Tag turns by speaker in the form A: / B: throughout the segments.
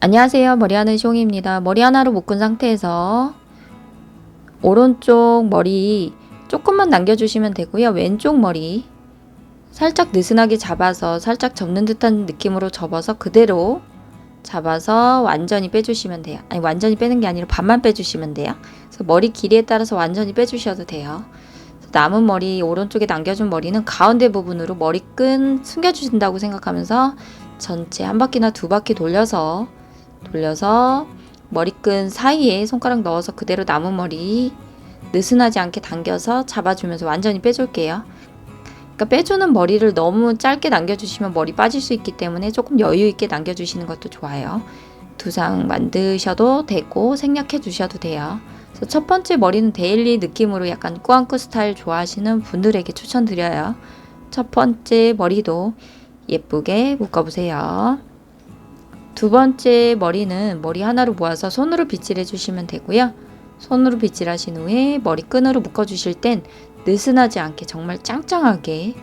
A: 안녕하세요. 머리하는 숑입니다. 머리 하나로 묶은 상태에서 오른쪽 머리 조금만 남겨주시면 되고요. 왼쪽 머리 살짝 느슨하게 잡아서 살짝 접는 듯한 느낌으로 접어서 그대로 잡아서 완전히 빼주시면 돼요. 아니, 완전히 빼는 게 아니라 반만 빼주시면 돼요. 그래서 머리 길이에 따라서 완전히 빼주셔도 돼요. 남은 머리, 오른쪽에 남겨준 머리는 가운데 부분으로 머리끈 숨겨주신다고 생각하면서 전체 한 바퀴나 두 바퀴 돌려서 머리끈 사이에 손가락 넣어서 그대로 남은 머리 느슨하지 않게 당겨서 잡아주면서 완전히 빼줄게요. 그러니까 빼주는 머리를 너무 짧게 남겨주시면 머리 빠질 수 있기 때문에 조금 여유 있게 남겨주시는 것도 좋아요. 두상 만드셔도 되고 생략해 주셔도 돼요. 그래서 첫 번째 머리는 데일리 느낌으로 약간 꾸안꾸 스타일 좋아하시는 분들에게 추천드려요. 첫 번째 머리도 예쁘게 묶어보세요. 두 번째 머리는 머리 하나로 모아서 손으로 빗질 해주시면 되고요. 손으로 빗질하신 후에 머리끈으로 묶어주실 땐 느슨하지 않게 정말 짱짱하게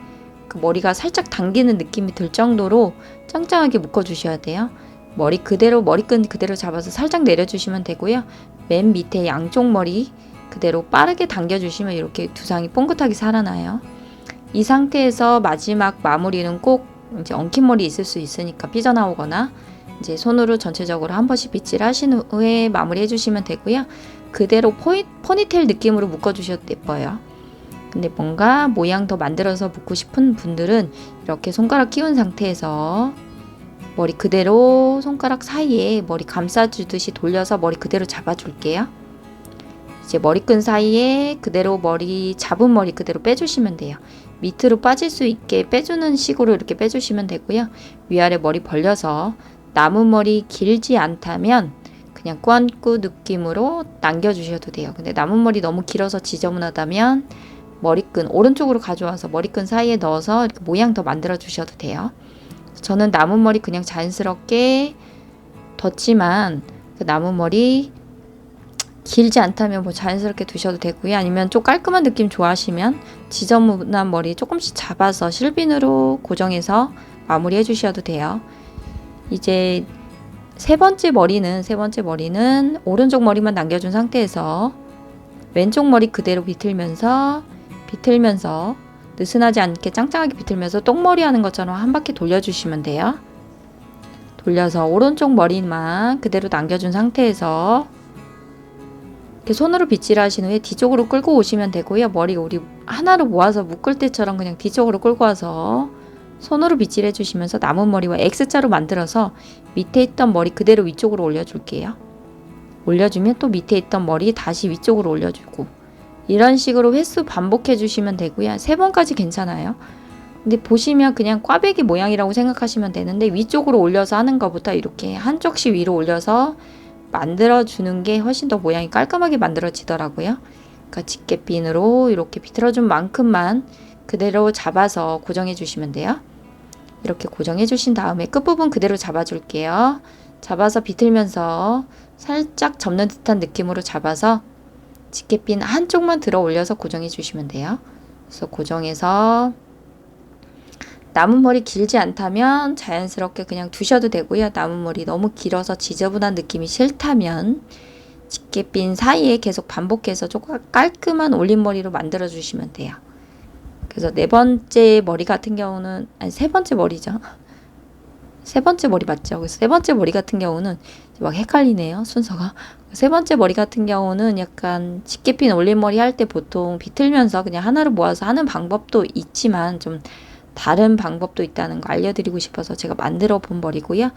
A: 그 머리가 살짝 당기는 느낌이 들 정도로 짱짱하게 묶어주셔야 돼요. 머리끈 그대로 잡아서 살짝 내려주시면 되고요. 맨 밑에 양쪽 머리 그대로 빠르게 당겨주시면 이렇게 두상이 뽕긋하게 살아나요. 이 상태에서 마지막 마무리는 꼭 이제 엉킨 머리 있을 수 있으니까 삐져나오거나 이제 손으로 전체적으로 한 번씩 빗질 하신 후에 마무리 해주시면 되고요. 그대로 포니테일 느낌으로 묶어주셔도 예뻐요. 근데 뭔가 모양 더 만들어서 묶고 싶은 분들은 이렇게 손가락 끼운 상태에서 머리 그대로 손가락 사이에 머리 감싸주듯이 돌려서 머리 그대로 잡아줄게요. 이제 머리끈 사이에 그대로 잡은 머리 그대로 빼주시면 돼요. 밑으로 빠질 수 있게 빼주는 식으로 이렇게 빼주시면 되고요. 위아래 머리 벌려서 남은 머리 길지 않다면 그냥 꾸안꾸 느낌으로 남겨주셔도 돼요. 근데 남은 머리 너무 길어서 지저분하다면 머리끈 오른쪽으로 가져와서 머리끈 사이에 넣어서 이렇게 모양 더 만들어 주셔도 돼요. 저는 남은 머리 그냥 자연스럽게 뒀지만 그 남은 머리 길지 않다면 뭐 자연스럽게 두셔도 되고요. 아니면 좀 깔끔한 느낌 좋아하시면 지저분한 머리 조금씩 잡아서 실핀으로 고정해서 마무리 해주셔도 돼요. 이제 세 번째 머리는 오른쪽 머리만 남겨준 상태에서 왼쪽 머리 그대로 비틀면서 느슨하지 않게 짱짱하게 비틀면서 똥머리 하는 것처럼 한 바퀴 돌려주시면 돼요. 돌려서 오른쪽 머리만 그대로 남겨준 상태에서 이렇게 손으로 빗질하신 후에 뒤쪽으로 끌고 오시면 되고요. 머리 우리 하나로 모아서 묶을 때처럼 그냥 뒤쪽으로 끌고 와서 손으로 빗질해 주시면서 남은 머리와 X자로 만들어서 밑에 있던 머리 그대로 위쪽으로 올려줄게요. 올려주면 또 밑에 있던 머리 다시 위쪽으로 올려주고 이런 식으로 횟수 반복해 주시면 되고요. 3번까지 괜찮아요. 근데 보시면 그냥 꽈배기 모양이라고 생각하시면 되는데 위쪽으로 올려서 하는 것보다 이렇게 한쪽씩 위로 올려서 만들어주는 게 훨씬 더 모양이 깔끔하게 만들어지더라고요. 그러니까 집게핀으로 이렇게 비틀어준 만큼만 그대로 잡아서 고정해 주시면 돼요. 이렇게 고정해 주신 다음에 끝부분 그대로 잡아줄게요. 잡아서 비틀면서 살짝 접는 듯한 느낌으로 잡아서 집게핀 한쪽만 들어 올려서 고정해 주시면 돼요. 그래서 고정해서 남은 머리 길지 않다면 자연스럽게 그냥 두셔도 되고요. 남은 머리 너무 길어서 지저분한 느낌이 싫다면 집게핀 사이에 계속 반복해서 조금 깔끔한 올림머리로 만들어 주시면 돼요. 그래서 네 번째 머리 같은 경우는 세 번째 머리죠. 세 번째 머리 맞죠? 그래서 세 번째 머리 같은 경우는 막 헷갈리네요, 순서가. 세 번째 머리 같은 경우는 약간 집게핀 올림머리 할 때 보통 비틀면서 그냥 하나로 모아서 하는 방법도 있지만 좀 다른 방법도 있다는 거 알려드리고 싶어서 제가 만들어 본 머리고요.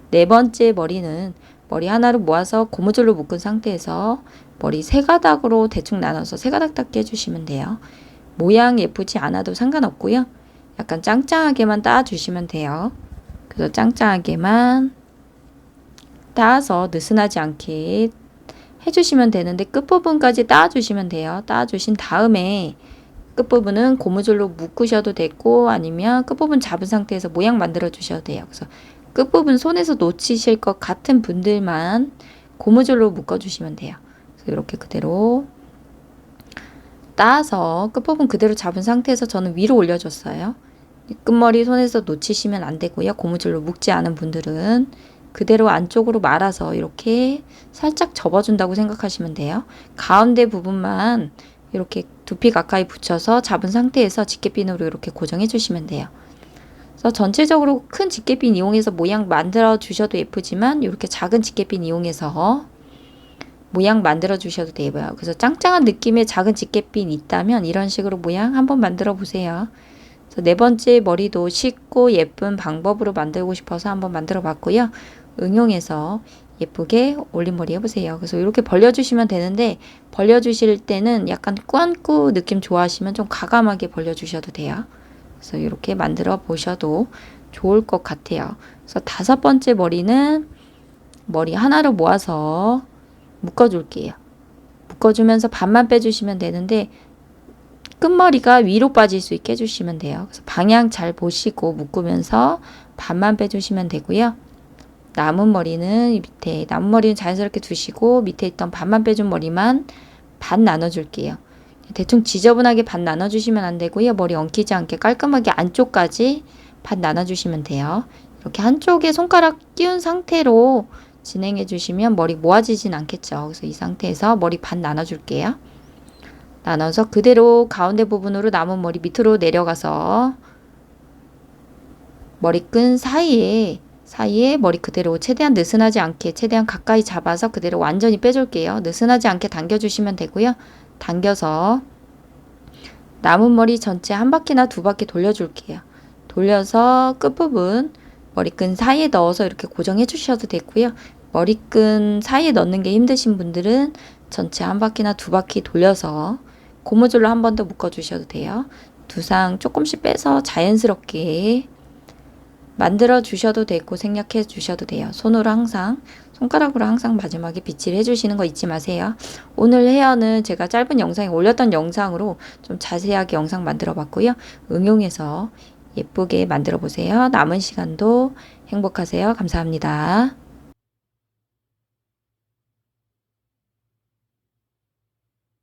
A: 네 번째 머리는 머리 하나로 모아서 고무줄로 묶은 상태에서 머리 세 가닥으로 대충 나눠서 세 가닥 해주시면 돼요. 모양 예쁘지 않아도 상관없고요. 약간 짱짱하게만 따주시면 돼요. 그래서 짱짱하게만 따서 느슨하지 않게 해주시면 되는데 끝부분까지 따주시면 돼요. 따주신 다음에 끝부분은 고무줄로 묶으셔도 되고 아니면 끝부분 잡은 상태에서 모양 만들어 주셔도 돼요. 그래서 끝부분 손에서 놓치실 것 같은 분들만 고무줄로 묶어 주시면 돼요. 그래서 이렇게 그대로 따서 끝부분 그대로 잡은 상태에서 저는 위로 올려줬어요. 끝머리 손에서 놓치시면 안 되고요. 고무줄로 묶지 않은 분들은 그대로 안쪽으로 말아서 이렇게 살짝 접어준다고 생각하시면 돼요. 가운데 부분만 이렇게 두피 가까이 붙여서 잡은 상태에서 집게핀으로 이렇게 고정해 주시면 돼요. 그래서 전체적으로 큰 집게핀 이용해서 모양 만들어 주셔도 예쁘지만 이렇게 작은 집게핀 이용해서 모양 만들어 주셔도 돼요. 그래서 짱짱한 느낌의 작은 집게핀 있다면 이런 식으로 모양 한번 만들어 보세요. 그래서 네 번째 머리도 쉽고 예쁜 방법으로 만들고 싶어서 한번 만들어 봤고요. 응용해서 예쁘게 올림머리 해보세요. 그래서 이렇게 벌려주시면 되는데 벌려주실 때는 약간 꾸안꾸 느낌 좋아하시면 좀 가감하게 벌려주셔도 돼요. 그래서 이렇게 만들어 보셔도 좋을 것 같아요. 그래서 다섯 번째 머리는 머리 하나로 모아서 묶어줄게요. 묶어주면서 반만 빼주시면 되는데 끝머리가 위로 빠질 수 있게 해주시면 돼요. 그래서 방향 잘 보시고 묶으면서 반만 빼주시면 되고요. 남은 머리는 밑에, 남은 머리는 자연스럽게 두시고 밑에 있던 반만 빼준 머리만 반 나눠줄게요. 대충 지저분하게 반 나눠주시면 안 되고요. 머리 엉키지 않게 깔끔하게 안쪽까지 반 나눠주시면 돼요. 이렇게 한쪽에 손가락 끼운 상태로 진행해 주시면 머리 모아지진 않겠죠. 그래서 이 상태에서 머리 반 나눠줄게요. 나눠서 그대로 가운데 부분으로 남은 머리 밑으로 내려가서 머리끈 사이에 머리 그대로 최대한 느슨하지 않게 최대한 가까이 잡아서 그대로 완전히 빼줄게요. 느슨하지 않게 당겨주시면 되고요. 당겨서 남은 머리 전체 한 바퀴나 두 바퀴 돌려줄게요. 돌려서 끝부분 머리끈 사이에 넣어서 이렇게 고정해 주셔도 되고요. 머리끈 사이에 넣는 게 힘드신 분들은 전체 한 바퀴나 두 바퀴 돌려서 고무줄로 한 번 더 묶어 주셔도 돼요. 두상 조금씩 빼서 자연스럽게 만들어 주셔도 되고 생략해 주셔도 돼요. 손가락으로 항상 마지막에 빗질 해주시는 거 잊지 마세요. 오늘 헤어는 제가 짧은 영상에 올렸던 영상으로 좀 자세하게 영상 만들어 봤고요. 응용해서 예쁘게 만들어 보세요. 남은 시간도 행복하세요. 감사합니다.